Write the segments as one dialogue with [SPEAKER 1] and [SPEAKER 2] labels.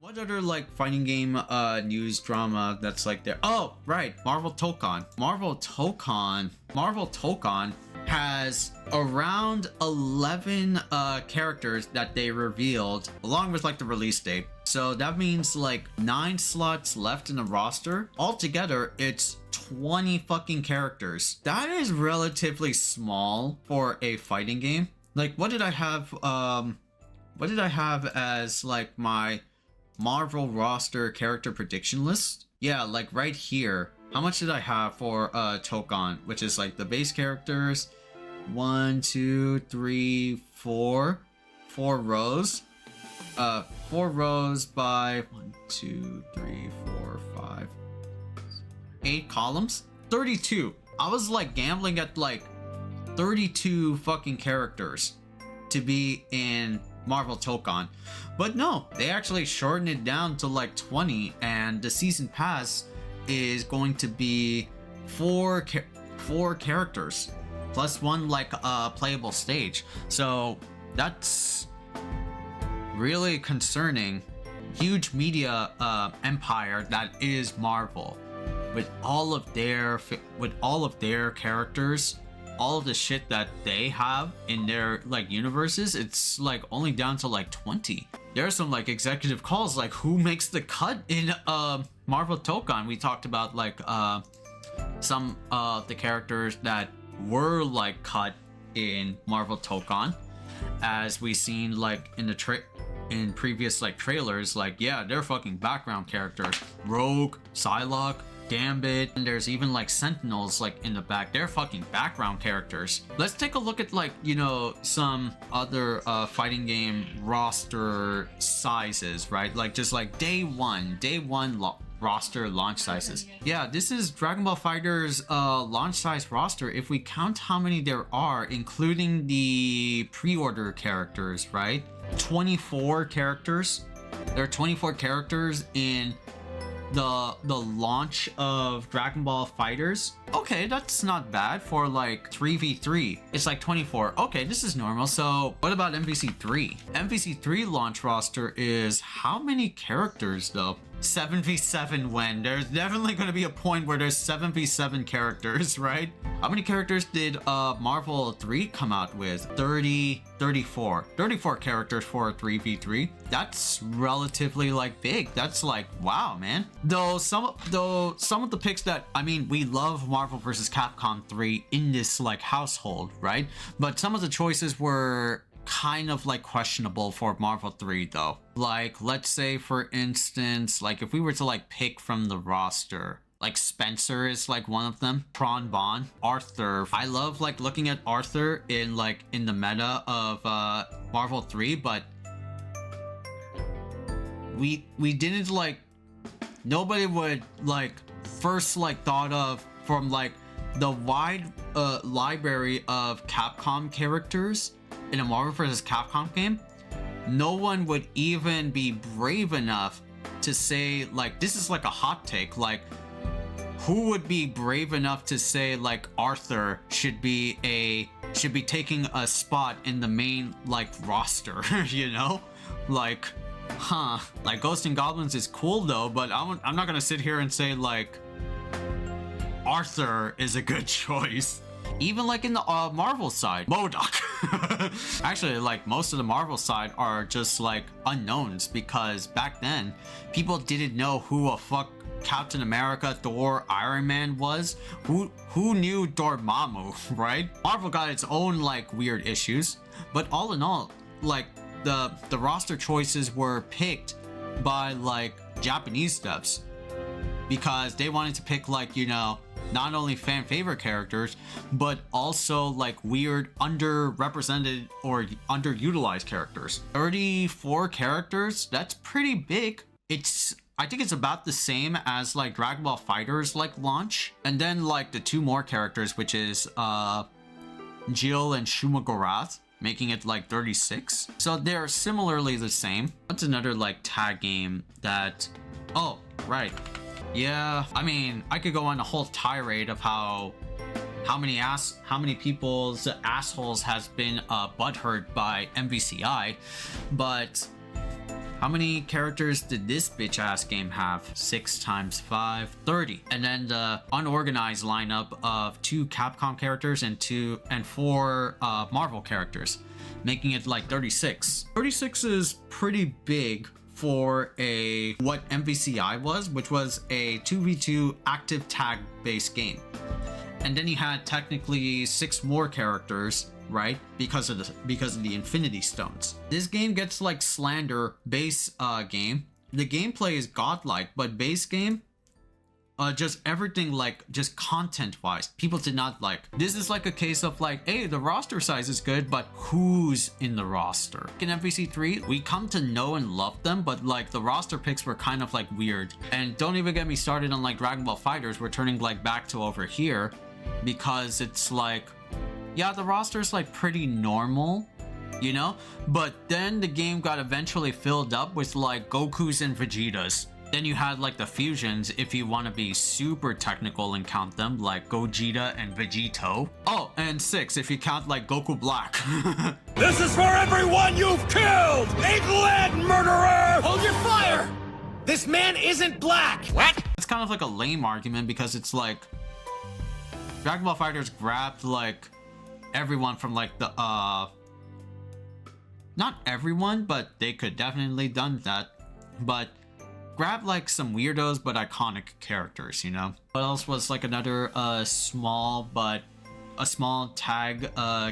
[SPEAKER 1] What other like fighting game news drama that's like there? Oh, right, Marvel Tokon. Marvel Tokon has around 11 characters that they revealed along with like the release date. So that means like 9 slots left in the roster. Altogether, it's 20 fucking characters. That is relatively small for a fighting game. Like, what did I have as like my Marvel roster character prediction list? Yeah, like right here. How much did I have for Tokon, which is like the base characters? 1, 2, 3, 4 rows. 4 rows by 1, 2, 3, 4, 5, 8 columns. 32. I was like gambling at like 32 fucking characters to be in Marvel Tokon, but no, they actually shortened it down to like 20, and the season pass is going to be 4 characters plus 1 like playable stage. So that's really concerning. Huge media empire that is Marvel, with all of their characters, all of the shit that they have in their like universes. It's like only down to like 20. There are some like executive calls like who makes the cut in Marvel Tokon. We talked about like some of the characters that were like cut in Marvel Tokon, as we seen like in the in previous like trailers. Like, yeah, they're fucking background characters. Rogue, Psylocke, Gambit, and there's even like Sentinels like in the back. They're fucking background characters. Let's take a look at like, you know, some other fighting game roster sizes, right? Like just like day one roster launch sizes. Yeah, this is Dragon Ball FighterZ launch size roster. If we count how many there are, including the pre-order characters, right? 24 characters. There are 24 characters in the launch of Dragon Ball FighterZ. Okay, that's not bad for like 3v3. It's like 24. Okay, this is normal. So what about MVC3? MVC3 launch roster is how many characters though? 7v7 when there's definitely going to be a point where there's 7v7 characters, right? How many characters did Marvel 3 come out with? 34 characters for a 3v3. That's relatively like big. That's like, wow, man. Though some of the picks that, I mean, we love Marvel vs. Capcom 3 in this like household, right? But some of the choices were kind of like questionable for Marvel 3 though. Like, let's say for instance, like if we were to like pick from the roster, like Spencer is like one of them, Tron Bonne, Arthur. I love like looking at Arthur in like in the meta of Marvel 3, but we didn't like, nobody would like first like thought of from like the wide library of Capcom characters in a Marvel vs. Capcom game. No one would even be brave enough to say like, this is like a hot take, like who would be brave enough to say like Arthur should be taking a spot in the main like roster, you know? Like, huh, like Ghosts and Goblins is cool though, but I'm not gonna sit here and say like Arthur is a good choice. Even like in the Marvel side, MODOK. Actually, like most of the Marvel side are just like unknowns, because back then people didn't know who a fuck Captain America, Thor, Iron Man was. Who knew Dormammu, right? Marvel got its own like weird issues, but all in all, like the roster choices were picked by like Japanese devs, because they wanted to pick like, you know, not only fan favorite characters, but also like weird underrepresented or underutilized characters. 34 characters, that's pretty big. I think it's about the same as like Dragon Ball FighterZ like launch. And then like the 2 more characters, which is Jill and Shuma Gorath, making it like 36. So they're similarly the same. What's another like tag game that, oh, right. Yeah, I mean, I could go on a whole tirade of how many people's assholes has been butthurt by MVCI, but How many characters did this bitch ass game have? 6 times 5, 30. And then the unorganized lineup of 2 Capcom characters and 4 Marvel characters, making it like 36. 36 is pretty big for what MVCI was, which was a 2v2 active tag based game. And then you had technically 6 more characters, right? Because of the Infinity Stones. This game gets like slander base game. The gameplay is godlike, but base game, just everything, like just content wise, people did not like. This is like a case of like, hey, the roster size is good, but who's in the roster? In MVC3, we come to know and love them, but like the roster picks were kind of like weird. And don't even get me started on like Dragon Ball FighterZ. We're turning like back to over here because it's like, yeah, the roster is like pretty normal, you know? But then the game got eventually filled up with like Gokus and Vegetas. Then you had like the fusions, if you want to be super technical and count them, like Gogeta and Vegito. Oh, and 6 if you count like Goku Black.
[SPEAKER 2] This is for everyone you've killed! Eggland murderer! Hold your fire! This man isn't black! What?
[SPEAKER 1] It's kind of like a lame argument because it's like Dragon Ball FighterZ grabbed like everyone from like the not everyone, but they could definitely done that, but grab like some weirdos but iconic characters, you know? What else was like another small tag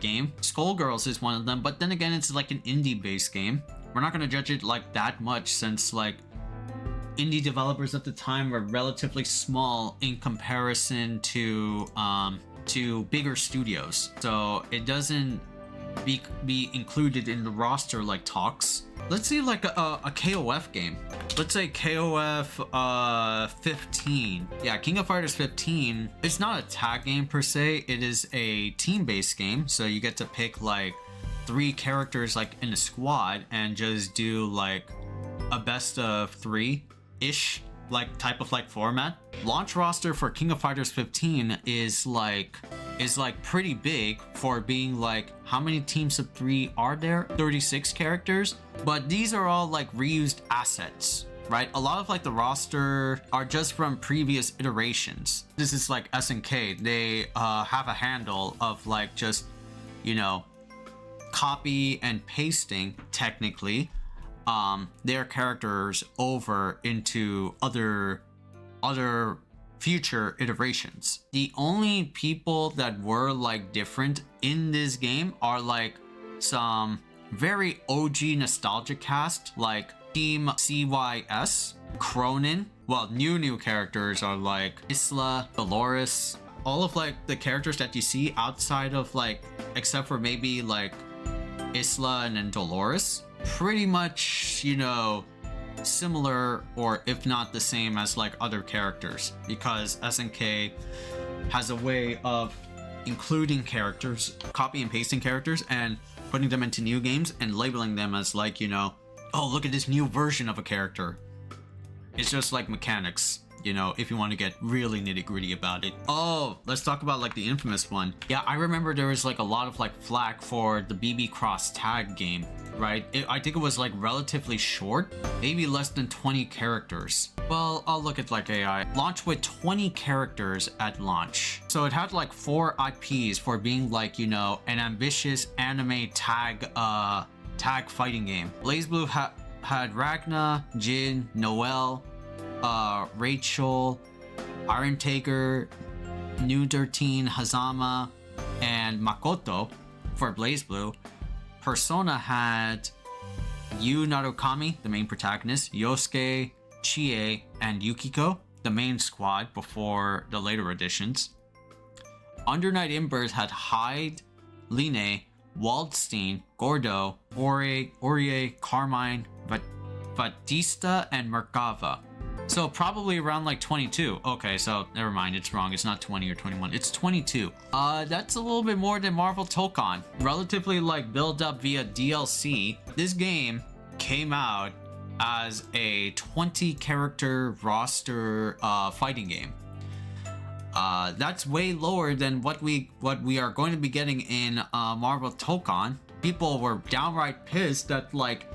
[SPEAKER 1] game? Skullgirls is one of them, but then again, it's like an indie based game. We're not gonna judge it like that much since like indie developers at the time were relatively small in comparison to bigger studios, so it doesn't be included in the roster like talks. Let's see like a KOF game. Let's say KOF 15. Yeah, King of Fighters 15. It's not a tag game per se. It is a team-based game. So you get to pick like 3 characters like in a squad and just do like a best of 3-ish like type of like format. Launch roster for King of Fighters 15 is like pretty big for being like, how many teams of 3 are there? 36 characters, but these are all like reused assets, right? A lot of like the roster are just from previous iterations. This is like SNK. They have a handle of like just, you know, copy and pasting technically their characters over into other future iterations. The only people that were like different in this game are like some very OG nostalgia cast like Team CYS, Cronin. Well, new characters are like Isla, Dolores. All of like the characters that you see outside of like, except for maybe like Isla and then Dolores, pretty much, you know, similar or if not the same as like other characters, because SNK has a way of including characters, copy and pasting characters and putting them into new games and labeling them as like, you know, oh, look at this new version of a character. It's just like mechanics, you know, if you want to get really nitty gritty about it. Oh, let's talk about like the infamous one. Yeah, I remember there was like a lot of like flack for the BB Cross tag game, right? I think it was like relatively short, maybe less than 20 characters. Well, I'll look at like AI. Launched with 20 characters at launch. So it had like 4 IPs for being like, you know, an ambitious anime tag fighting game. BlazBlue had Ragna, Jin, Noelle, Rachel, Iron Taker, New 13, Hazama, and Makoto for BlazBlue. Persona had Yu Narukami, the main protagonist, Yosuke, Chie, and Yukiko, the main squad before the later editions. Under Night Embers had Hyde, Line, Waldstein, Gordo, Orie, Carmine, Batista, and Merkava. So probably around like 22. Okay, so never mind, it's wrong. It's not 20 or 21. It's 22. That's a little bit more than Marvel Tokon. Relatively like build up via DLC. This game came out as a 20 character roster fighting game. That's way lower than what we are going to be getting in Marvel Tokon. People were downright pissed that like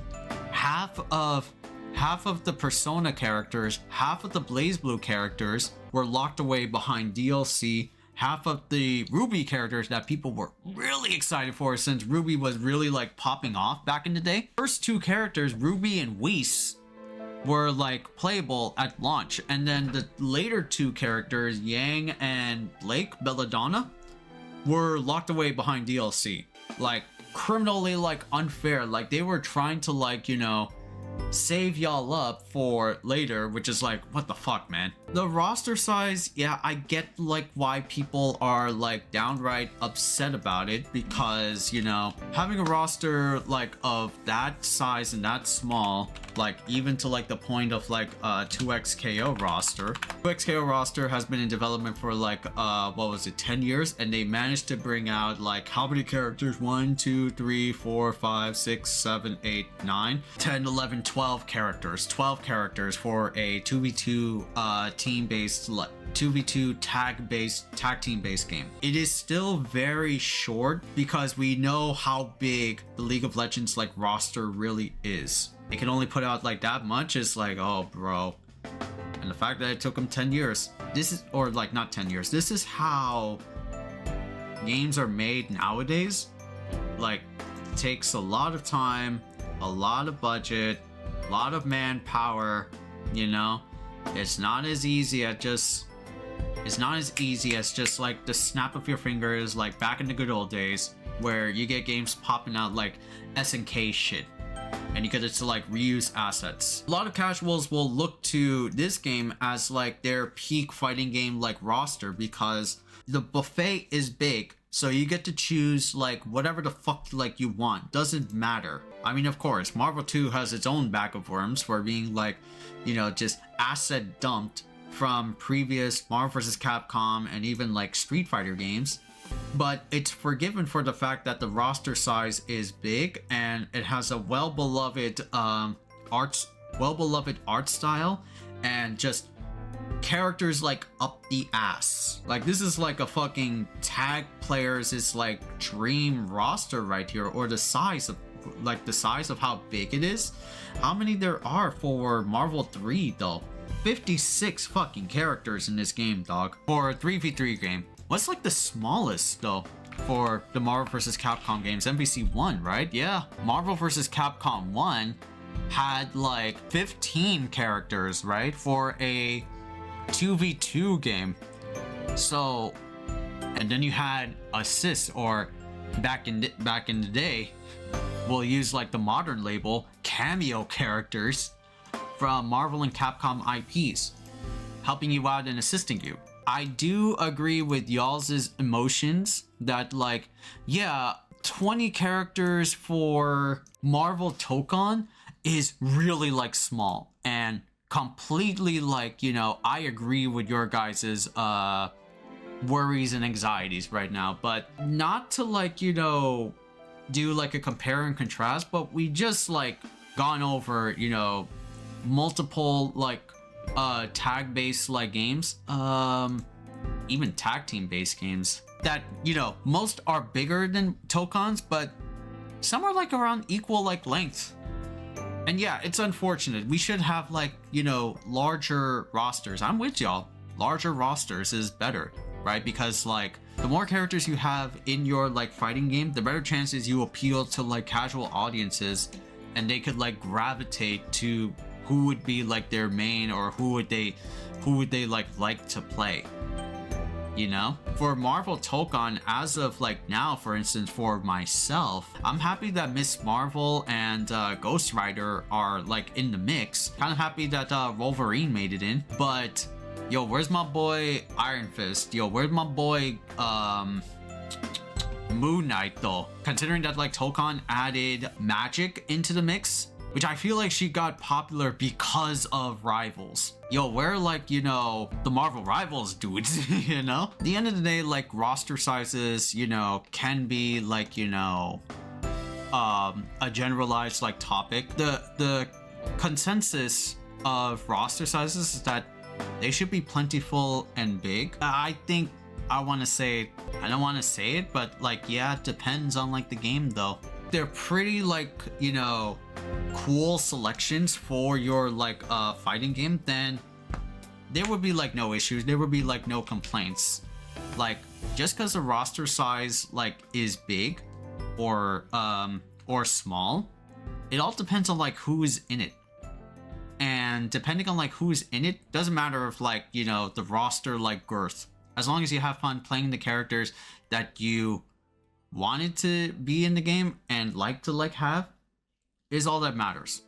[SPEAKER 1] half of half of the Persona characters, half of the BlazBlue characters were locked away behind DLC. Half of the Ruby characters that people were really excited for, since Ruby was really like popping off back in the day. First two characters, Ruby and Whis, were like playable at launch, and then the later two characters, Yang and Blake Belladonna, were locked away behind DLC. Like criminally like unfair. Like they were trying to like, you know, save y'all up for later, which is like, what the fuck, man. The roster size, yeah, I get like why people are like downright upset about it, because, you know, having a roster like of that size and that small, like even to like the point of like 2XKO roster. 2XKO roster has been in development for like what was it, 10 years, and they managed to bring out like how many characters? 1 2 3 4 5 6 7 8 9 10 11 12 characters. 12 characters for a 2v2 team-based 2v2 tag team-based game. It is still very short because we know how big the League of Legends like roster really is. It can only put out like that much is like, oh bro. And the fact that it took them 10 years. This is, or like not 10 years. This is how games are made nowadays. Like, it takes a lot of time, a lot of budget, a lot of manpower, you know? It's not as easy as just like the snap of your fingers, like back in the good old days where you get games popping out like SNK shit and you get to like reuse assets. A lot of casuals will look to this game as like their peak fighting game like roster, because the buffet is big, so you get to choose like whatever the fuck like you want. Doesn't matter. I mean, of course, Marvel 2 has its own bag of worms for being like, you know, just asset dumped from previous Marvel vs. Capcom and even like Street Fighter games. But it's forgiven for the fact that the roster size is big and it has a well-beloved art style and just characters like up the ass. Like this is like a fucking tag players is like dream roster right here, or the size of how big it is. How many there are for Marvel 3 though? 56 fucking characters in this game, dog. For a 3v3 game. What's like the smallest though for the Marvel vs. Capcom games? MVC 1, right? Yeah. Marvel vs. Capcom 1 had like 15 characters, right? For a 2v2 game. So, and then you had assists, or back in the day, we'll use like the modern label, cameo characters from Marvel and Capcom IPs, helping you out and assisting you. I do agree with y'all's emotions that like, yeah, 20 characters for Marvel Tokon is really like small, and completely like, you know, I agree with your guys's worries and anxieties right now, but not to like, you know, do like a compare and contrast, but we just like gone over, you know, multiple like tag based like games, even tag team based games that, you know, most are bigger than Tokons, but some are like around equal like length. And yeah, it's unfortunate. We should have like, you know, larger rosters. I'm with y'all. Larger rosters is better, right? Because like the more characters you have in your like fighting game, the better chances you appeal to like casual audiences, and they could like gravitate to who would be like their main, or who would they like to play. You know, for Marvel Tokon, as of like now, for instance, for myself, I'm happy that Miss Marvel and Ghost Rider are like in the mix. Kind of happy that Wolverine made it in, but yo, where's my boy Iron Fist? Yo, where's my boy Moon Knight though? Considering that like Tokon added magic into the mix, which I feel like she got popular because of Rivals. Yo, where like, you know, the Marvel Rivals dudes, you know? At the end of the day, like roster sizes, you know, can be like, you know, a generalized like topic. The consensus of roster sizes is that they should be plentiful and big. I don't want to say it, but like, yeah, it depends on like the game though. they're pretty like, you know, cool selections for your like fighting game, then there would be like no issues, there would be like no complaints. Like just because the roster size like is big or small, it all depends on like who is in it. And depending on like who's in it, doesn't matter if like, you know, the roster like girth, as long as you have fun playing the characters that you wanted to be in the game and like to like have, is all that matters.